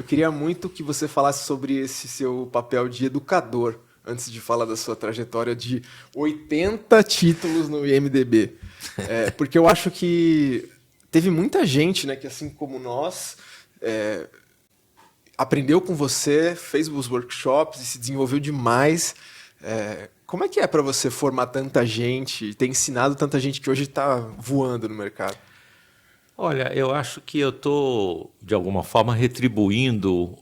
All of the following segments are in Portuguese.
Eu queria muito que você falasse sobre esse seu papel de educador, antes de falar da sua trajetória de 80 títulos no IMDb. Porque eu acho que teve muita gente, né, que assim como nós, aprendeu com você, fez os workshops e se desenvolveu demais. Como é que é para você formar tanta gente, ter ensinado tanta gente que hoje está voando no mercado? Olha, eu acho que eu estou, de alguma forma, retribuindo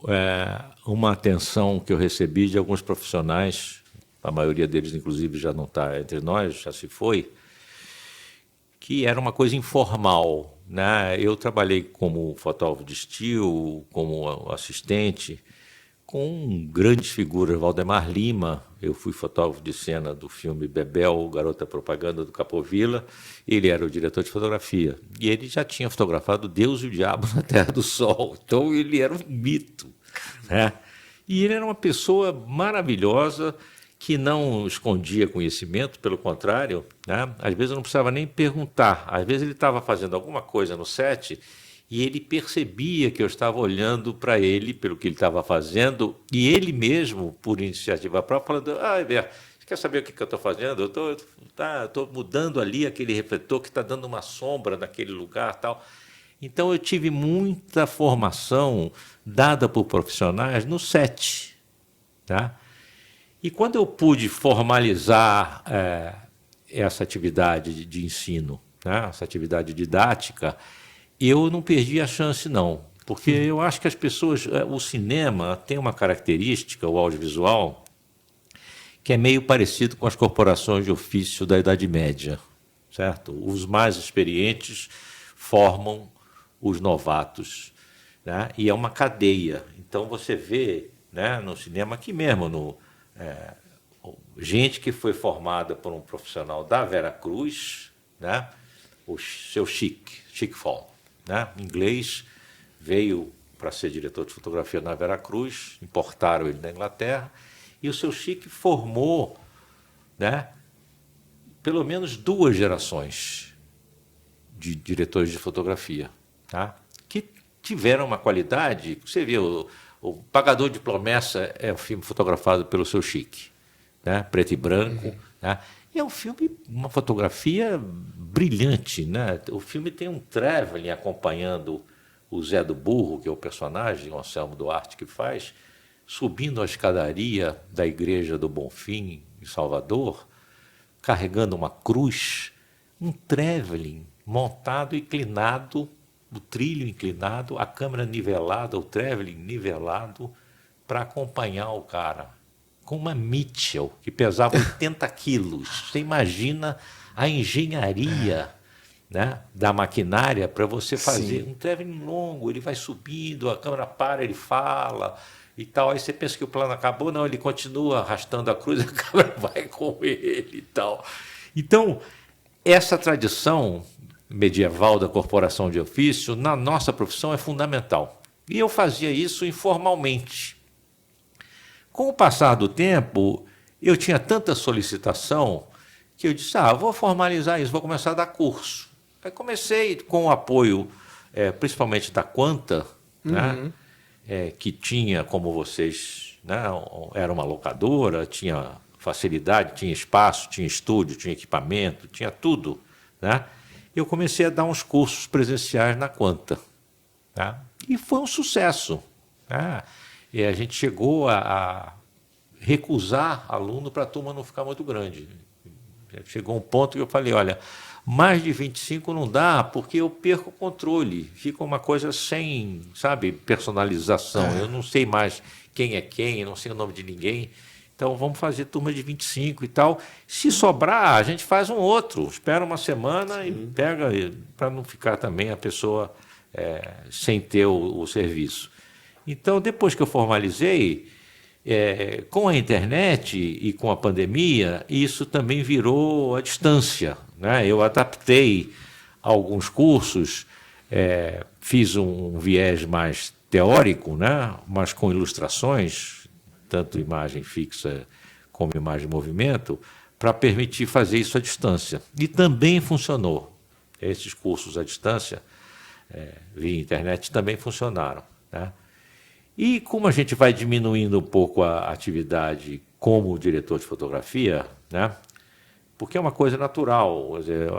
uma atenção que eu recebi de alguns profissionais, a maioria deles, inclusive, já não está entre nós, já se foi, que era uma coisa informal, né? Eu trabalhei como fotógrafo de estilo, como assistente, com grandes figuras, Valdemar Lima, eu fui fotógrafo de cena do filme Bebel, Garota Propaganda do Capovilla, ele era o diretor de fotografia, e ele já tinha fotografado Deus e o Diabo na Terra do Sol, então ele era um mito, né? E ele era uma pessoa maravilhosa, que não escondia conhecimento, pelo contrário, né? Às vezes eu não precisava nem perguntar, às vezes ele estava fazendo alguma coisa no set e ele percebia que eu estava olhando para ele, pelo que ele estava fazendo, e ele mesmo, por iniciativa própria, falando, Heber, você quer saber o que eu estou fazendo? Eu estou mudando ali aquele refletor que está dando uma sombra naquele lugar tal. Então eu tive muita formação dada por profissionais no set, tá? E quando eu pude formalizar essa atividade de ensino, né, essa atividade didática, eu não perdi a chance, não. Porque eu acho que as pessoas... O cinema tem uma característica, o audiovisual, que é meio parecido com as corporações de ofício da Idade Média, certo? Os mais experientes formam os novatos, né? E é uma cadeia. Então você vê, né, no cinema aqui mesmo, gente que foi formada por um profissional da Veracruz, né? O seu Chic Fall, né? Inglês, veio para ser diretor de fotografia na Veracruz, importaram ele da Inglaterra, e o seu Chic formou, né, pelo menos 2 gerações de diretores de fotografia, tá? Que tiveram uma qualidade. Você vê, o Pagador de Promessa é um filme fotografado pelo seu Chic, né? Preto e branco, né? E é um filme, uma fotografia brilhante, né? O filme tem um traveling acompanhando o Zé do Burro, que é o personagem, o Anselmo Duarte que faz, subindo a escadaria da Igreja do Bonfim, em Salvador, carregando uma cruz, um traveling montado, inclinado, o trilho inclinado, a câmera nivelada, o traveling nivelado, para acompanhar o cara, com uma Mitchell, que pesava 80 quilos. Você imagina a engenharia, né, da maquinária para você fazer um traveling longo, ele vai subindo, a câmera para, ele fala e tal. Aí você pensa que o plano acabou, não, ele continua arrastando a cruz, a câmera vai com ele e tal. Então, essa tradição medieval da corporação de ofício, na nossa profissão, é fundamental. E eu fazia isso informalmente. Com o passar do tempo, eu tinha tanta solicitação que eu disse, vou formalizar isso, vou começar a dar curso. Aí comecei com o apoio, principalmente da Quanta, né, que tinha, como vocês, né, era uma locadora, tinha facilidade, tinha espaço, tinha estúdio, tinha equipamento, tinha tudo, né? Eu comecei a dar uns cursos presenciais na Quanta, tá? E foi um sucesso, tá? E a gente chegou a recusar aluno para a turma não ficar muito grande. Chegou um ponto que eu falei, olha, mais de 25 não dá, porque eu perco o controle, fica uma coisa sem, sabe, personalização. Eu não sei mais quem é quem, não sei o nome de ninguém. Então, vamos fazer turma de 25 e tal. Se sobrar, a gente faz um outro. Espera uma semana e pega, para não ficar também a pessoa sem ter o serviço. Então, depois que eu formalizei, com a internet e com a pandemia, isso também virou à distância, né? Eu adaptei alguns cursos, fiz um viés mais teórico, né? Mas com ilustrações, tanto imagem fixa como imagem em movimento, para permitir fazer isso à distância. E também funcionou. Esses cursos à distância, via internet, também funcionaram, né? E como a gente vai diminuindo um pouco a atividade como diretor de fotografia, né? Porque é uma coisa natural, quer dizer,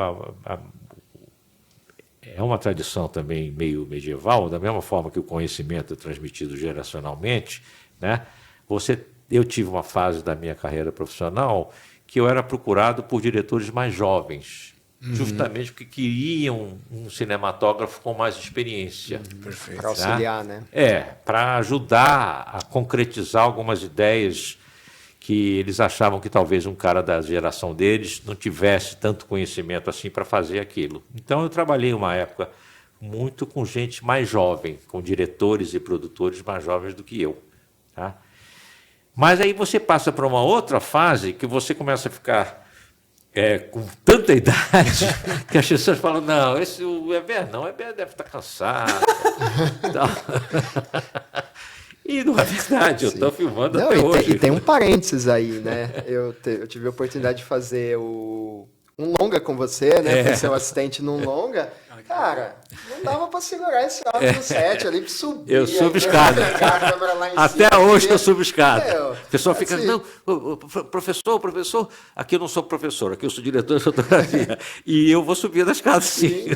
é uma tradição também meio medieval, da mesma forma que o conhecimento é transmitido geracionalmente, né? Eu tive uma fase da minha carreira profissional que eu era procurado por diretores mais jovens, justamente porque queriam um cinematógrafo com mais experiência. Perfeito. Para auxiliar, né? Para ajudar a concretizar algumas ideias que eles achavam que talvez um cara da geração deles não tivesse tanto conhecimento assim para fazer aquilo. Então eu trabalhei uma época muito com gente mais jovem, com diretores e produtores mais jovens do que eu. Tá? Mas aí você passa para uma outra fase que você começa a ficar com tanta idade que as pessoas falam, não, o Heber deve estar cansado. E não é verdade, eu estou filmando até hoje. E tem um parênteses aí, né? Eu tive a oportunidade de fazer um longa com você, né? Fui seu assistente num longa. Cara, não dava para segurar esse homem no set ali, para subir. Eu subo escada. Até hoje eu subo escada. A pessoa fica, assim, não, professor, aqui eu não sou professor, aqui eu sou diretor de fotografia. E eu vou subir da escada, sim.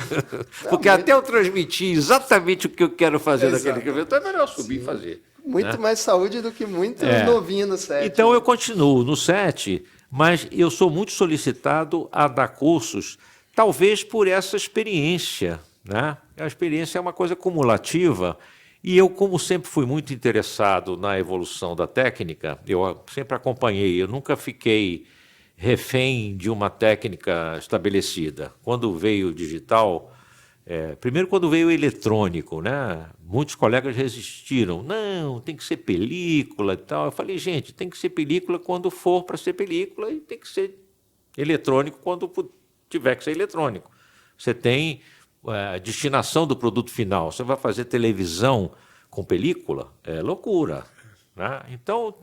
Porque até eu transmitir exatamente o que eu quero fazer naquele evento, é melhor subir e fazer. Muito mais saúde do que muito novinho no set. Então eu continuo no set, mas eu sou muito solicitado a dar cursos, talvez por essa experiência, né? A experiência é uma coisa cumulativa e eu, como sempre fui muito interessado na evolução da técnica, eu sempre acompanhei, eu nunca fiquei refém de uma técnica estabelecida. Quando veio o digital, primeiro quando veio o eletrônico, né? Muitos colegas resistiram, não, tem que ser película e tal. Eu falei, gente, tem que ser película quando for para ser película e tem que ser eletrônico quando tiver que ser eletrônico. Você tem a destinação do produto final. Você vai fazer televisão com película? É loucura. Né? Então,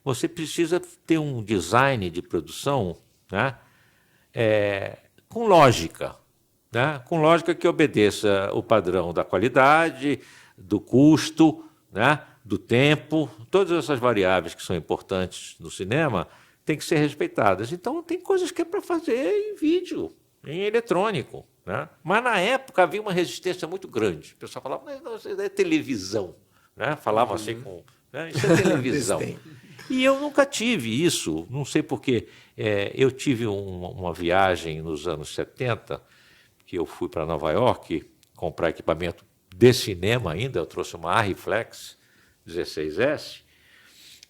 você precisa ter um design de produção, né? Com lógica. Né? Com lógica que obedeça o padrão da qualidade, do custo, né? Do tempo. Todas essas variáveis que são importantes no cinema têm que ser respeitadas. Então, tem coisas que é para fazer em vídeo, em eletrônico. Né? Mas, na época, havia uma resistência muito grande. O pessoal falava, mas não, isso é televisão. Né? Falavam assim, né? Isso é televisão. E eu nunca tive isso, não sei porquê. Eu tive uma viagem nos anos 70, que eu fui para Nova York comprar equipamento de cinema ainda, eu trouxe uma Arriflex 16S,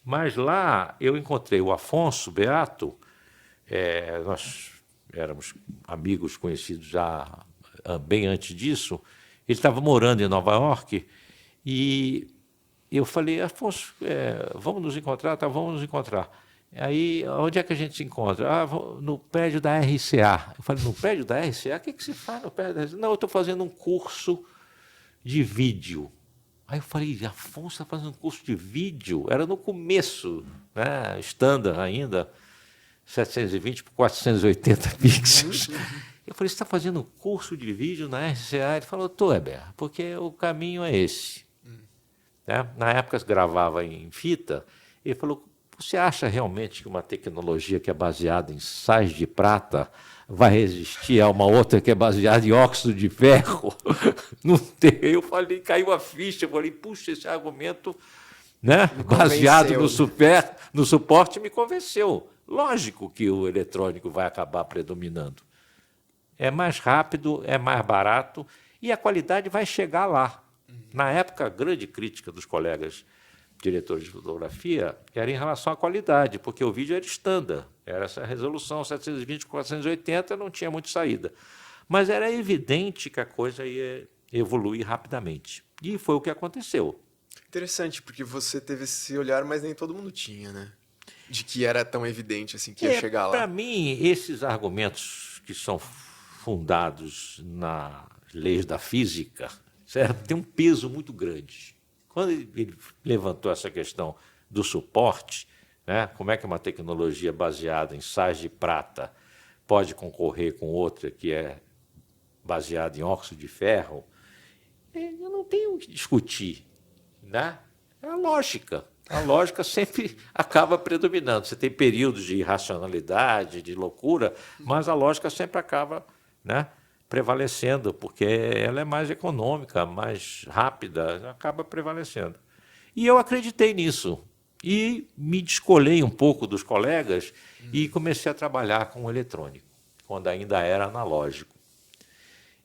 mas lá eu encontrei o Afonso Beato, nós éramos amigos conhecidos já bem antes disso, ele estava morando em Nova York e eu falei, Afonso, vamos nos encontrar? Tá, vamos nos encontrar. Aí, onde é que a gente se encontra? No prédio da RCA. Eu falei, no prédio da RCA? O que se faz no prédio da RCA? Não, eu estou fazendo um curso de vídeo. Aí eu falei, Afonso está fazendo um curso de vídeo? Era no começo, né? Standard ainda, 720 por 480 pixels. Eu falei, você está fazendo um curso de vídeo na RCA? Ele falou, estou, Heber, porque o caminho é esse. Né? Na época gravava em fita, ele falou, você acha realmente que uma tecnologia que é baseada em sais de prata vai resistir a uma outra que é baseada em óxido de ferro? Não tem. Eu falei, caiu a ficha, eu falei, puxa, esse argumento, né, baseado no suporte me convenceu. Lógico que o eletrônico vai acabar predominando. É mais rápido, é mais barato e a qualidade vai chegar lá. Na época, a grande crítica dos colegas diretores de fotografia era em relação à qualidade, porque o vídeo era standard, era essa resolução 720 por 480, não tinha muito saída. Mas era evidente que a coisa ia evoluir rapidamente. E foi o que aconteceu. Interessante, porque você teve esse olhar, mas nem todo mundo tinha, né? De que era tão evidente assim que ia chegar lá. Para mim, esses argumentos que são fundados nas leis da física, certo? Tem um peso muito grande. Quando ele levantou essa questão do suporte, né, como é que uma tecnologia baseada em sais de prata pode concorrer com outra que é baseada em óxido de ferro, eu não tenho o que discutir. Né? É a lógica. A lógica sempre acaba predominando. Você tem períodos de irracionalidade, de loucura, mas a lógica sempre acaba, né, prevalecendo, porque ela é mais econômica, mais rápida, acaba prevalecendo. E eu acreditei nisso. E me descolei um pouco dos colegas e comecei a trabalhar com o eletrônico, quando ainda era analógico.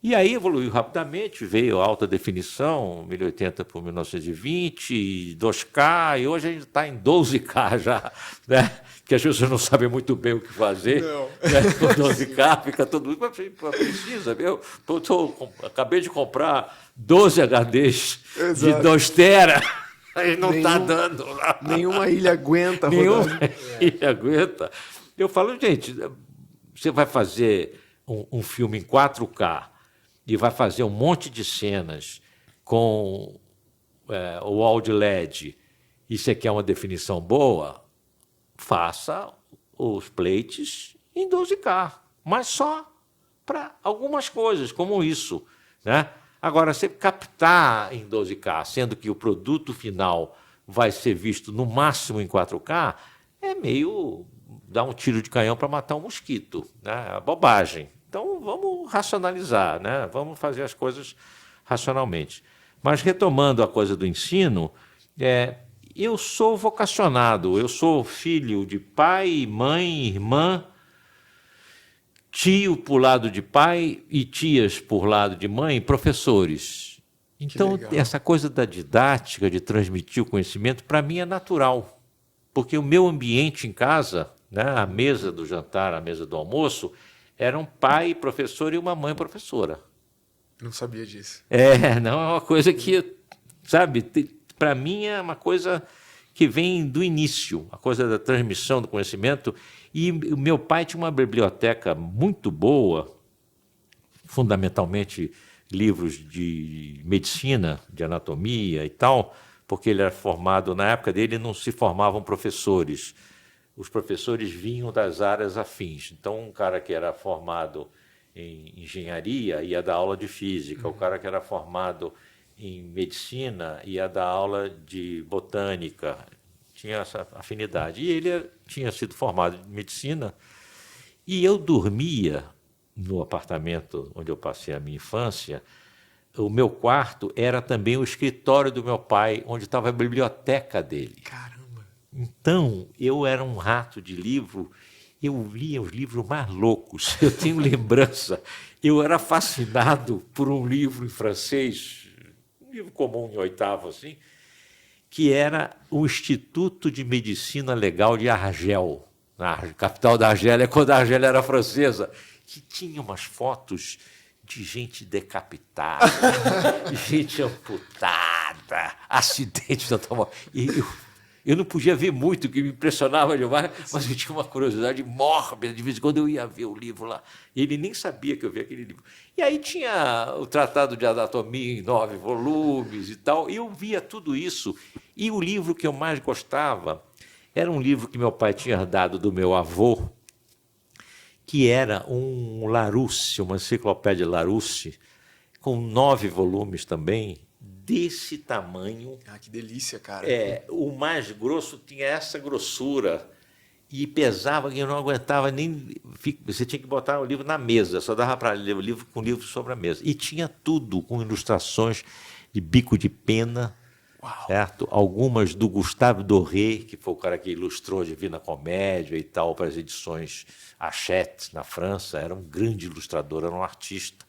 E aí evoluiu rapidamente, veio a alta definição, 1080 por 1920, 2K, e hoje a gente está em 12K já, né? Que as pessoas não sabem muito bem o que fazer. Não. Né? Com 12K fica todo mundo, mas precisa, viu? Acabei de comprar 12 HDs de 2 tera, aí não está dando lá. Nenhuma ilha aguenta Nenhuma rodar. ilha aguenta. Eu falo, gente, você vai fazer um filme em 4K, e vai fazer um monte de cenas com o áudio LED, e você quer uma definição boa, faça os plates em 12K, mas só para algumas coisas, como isso, né? Agora, você captar em 12K, sendo que o produto final vai ser visto no máximo em 4K, é meio dar um tiro de canhão para matar um mosquito, né? É bobagem. Então, vamos racionalizar, né? Vamos fazer as coisas racionalmente. Mas, retomando a coisa do ensino, eu sou vocacionado, eu sou filho de pai, mãe, irmã, tio por lado de pai e tias por lado de mãe, professores. Então, essa coisa da didática, de transmitir o conhecimento, para mim é natural, porque o meu ambiente em casa, né, a mesa do jantar, a mesa do almoço, era um pai professor e uma mãe professora. Não sabia disso. Não é uma coisa que, sabe, para mim é uma coisa que vem do início, a coisa da transmissão do conhecimento. E o meu pai tinha uma biblioteca muito boa, fundamentalmente livros de medicina, de anatomia e tal, porque ele era formado, na época dele não se formavam professores. Os professores vinham das áreas afins. Então, um cara que era formado em engenharia ia dar aula de física, o cara que era formado em medicina ia dar aula de botânica, tinha essa afinidade. E ele tinha sido formado em medicina, e eu dormia no apartamento onde eu passei a minha infância. O meu quarto era também o escritório do meu pai, onde estava a biblioteca dele. Caramba! Então, eu era um rato de livro, eu lia os livros mais loucos. Eu tenho lembrança, eu era fascinado por um livro em francês, um livro comum em oitavo, assim, que era o Instituto de Medicina Legal de Argel, na capital da Argélia, quando a Argélia era francesa, que tinha umas fotos de gente decapitada, gente amputada, acidentes de automóvel. E eu não podia ver muito, o que me impressionava demais, mas eu tinha uma curiosidade mórbida. De vez em quando eu ia ver o livro lá. E ele nem sabia que eu via aquele livro. E aí tinha o Tratado de Anatomia em 9 volumes e tal. E eu via tudo isso. E o livro que eu mais gostava era um livro que meu pai tinha herdado do meu avô, que era um Larousse, uma enciclopédia Larousse, com 9 volumes também, desse tamanho. Ah, que delícia, cara. O mais grosso tinha essa grossura e pesava que eu não aguentava nem... Você tinha que botar o livro na mesa, só dava para ler o livro com o livro sobre a mesa. E tinha tudo, com ilustrações de bico de pena, certo? Algumas do Gustave Doré, que foi o cara que ilustrou Divina Comédia e tal, para as edições Hachette, na França. Era um grande ilustrador, era um artista,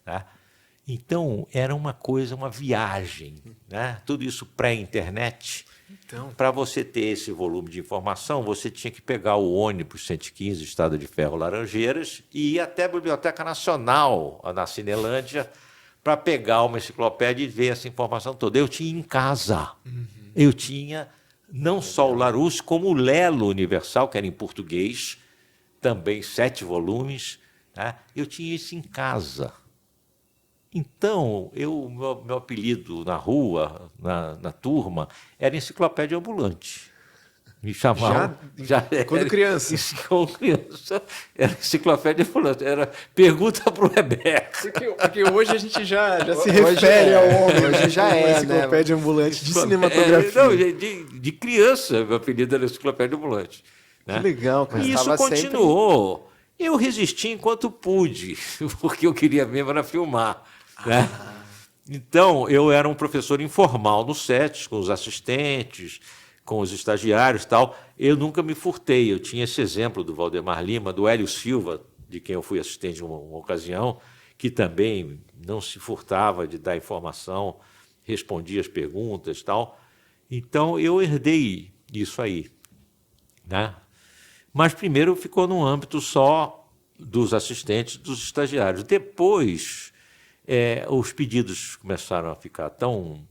né? Então, era uma coisa, uma viagem, né? Tudo isso pré-internet. Então, para você ter esse volume de informação, você tinha que pegar o ônibus 115, Estrada de Ferro Laranjeiras, e ir até a Biblioteca Nacional, na Cinelândia, para pegar uma enciclopédia e ver essa informação toda. Eu tinha em casa. Eu tinha não só o Larousse, como o Lelo Universal, que era em português, também 7 volumes, né? Eu tinha isso em casa. Então, meu apelido na rua, na turma, era enciclopédia ambulante. Me chamavam. Quando criança. Quando criança. Era enciclopédia ambulante. Era pergunta para o Rebeca. Porque hoje a gente já se Hoje refere ao homem. hoje já uma né? enciclopédia ambulante de cinematografia. Não, de criança, meu apelido era enciclopédia ambulante. Né? Que legal, cara. E isso continuou. Eu resisti enquanto pude, porque eu queria mesmo era filmar. Né? Então, eu era um professor informal no set, com os assistentes, com os estagiários e tal. Eu nunca me furtei. Eu tinha esse exemplo do Valdemar Lima, do Hélio Silva, de quem eu fui assistente em uma ocasião, que também não se furtava de dar informação, respondia as perguntas e tal. Então, eu herdei isso aí. Né? Mas primeiro ficou no âmbito só dos assistentes, dos estagiários. Depois, os pedidos começaram a ficar tão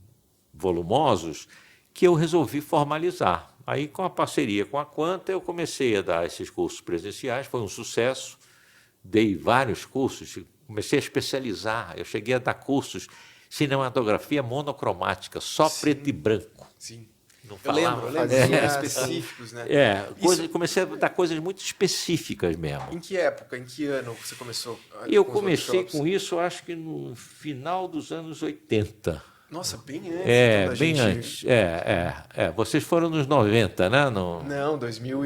volumosos que eu resolvi formalizar. Aí, com a parceria com a Quanta, eu comecei a dar esses cursos presenciais, foi um sucesso, dei vários cursos, comecei a especializar, eu cheguei a dar cursos cinematografia monocromática, só preto e branco. Sim. Não Eu lembro, específicos, né? Comecei a dar coisas muito específicas mesmo. Em que época, em que ano você começou? Eu comecei com isso, acho que no final dos anos 80. Nossa, bem antes. Bem antes. Vocês foram nos 90, né? Não, 2000.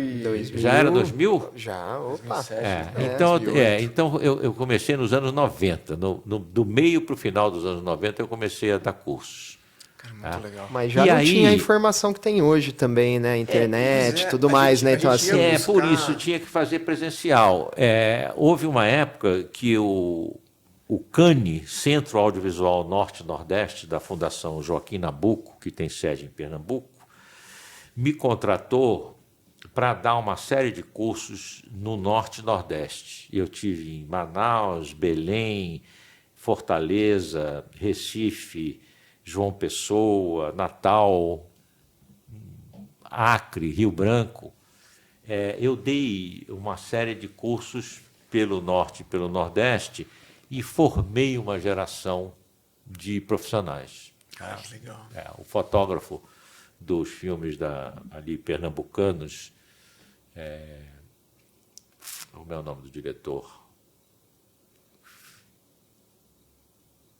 Já era 2000? Já, opa. 2007, então eu comecei nos anos 90. Do meio para o final dos anos 90 eu comecei a dar cursos. Cara, muito legal. Mas já não tinha a informação que tem hoje também, né? Internet, tudo mais, né? Então, assim. Por isso tinha que fazer presencial. Houve uma época que o CANI, Centro Audiovisual Norte-Nordeste, da Fundação Joaquim Nabuco, que tem sede em Pernambuco, me contratou para dar uma série de cursos no Norte e Nordeste. Eu tive em Manaus, Belém, Fortaleza, Recife, João Pessoa, Natal, Acre, Rio Branco. Eu dei uma série de cursos pelo Norte e pelo Nordeste e formei uma geração de profissionais. Ah, legal. O fotógrafo dos filmes ali pernambucanos, como é o nome do diretor?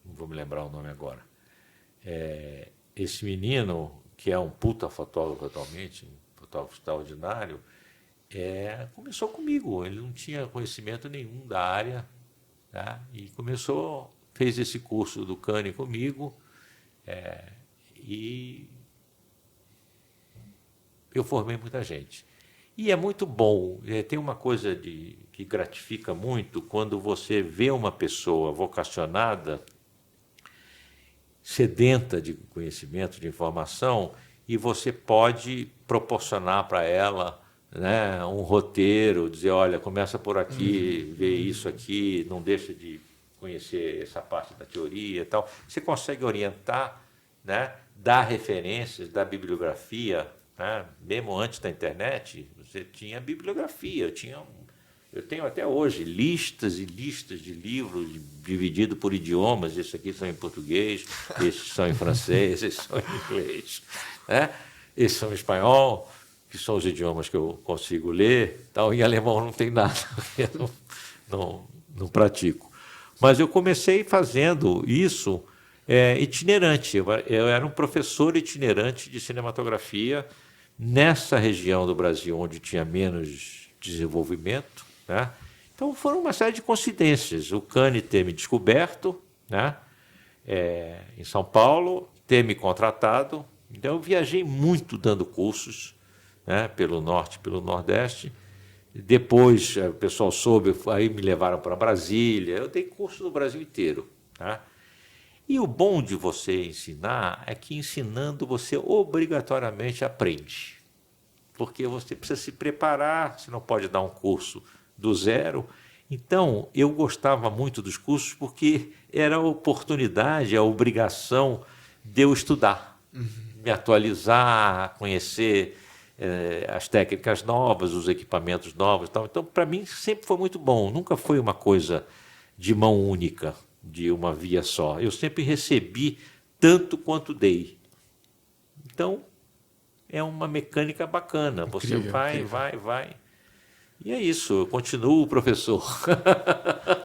Não vou me lembrar o nome agora. Esse menino, que é um puta fotógrafo atualmente, um fotógrafo extraordinário, começou comigo. Ele não tinha conhecimento nenhum da área, tá? E fez esse curso do CANI comigo, e eu formei muita gente. E é muito bom, tem uma coisa que gratifica muito quando você vê uma pessoa vocacionada, sedenta de conhecimento, de informação, e você pode proporcionar para ela, né, um roteiro, dizer, olha, começa por aqui, vê isso aqui, não deixa de conhecer essa parte da teoria e tal. Você consegue orientar, né, dar referências, dar bibliografia, né? Mesmo antes da internet, você tinha bibliografia, eu tenho até hoje listas e listas de livros divididos por idiomas. Esses aqui são em português, esses são em francês, esses são em inglês, né? Esses são em espanhol, que são os idiomas que eu consigo ler. Tal. Em alemão não tem nada, eu não pratico. Mas eu comecei fazendo isso itinerante. Eu era um professor itinerante de cinematografia nessa região do Brasil onde tinha menos desenvolvimento, né? Então foram uma série de coincidências. O CANI ter me descoberto, né, em São Paulo, ter me contratado. Então eu viajei muito dando cursos, né, pelo Norte e pelo Nordeste. Depois o pessoal soube, aí me levaram para Brasília. Eu dei curso no Brasil inteiro, tá? E o bom de você ensinar é que ensinando você obrigatoriamente aprende. Porque você precisa se preparar, você não pode dar um curso do zero. Então, eu gostava muito dos cursos porque era a oportunidade, a obrigação de eu estudar, me atualizar, conhecer as técnicas novas, os equipamentos novos e tal. Então, para mim, sempre foi muito bom. Nunca foi uma coisa de mão única, de uma via só. Eu sempre recebi tanto quanto dei. Então, é uma mecânica bacana. Você Incrível, vai, incrível. vai. E é isso, eu continuo professor.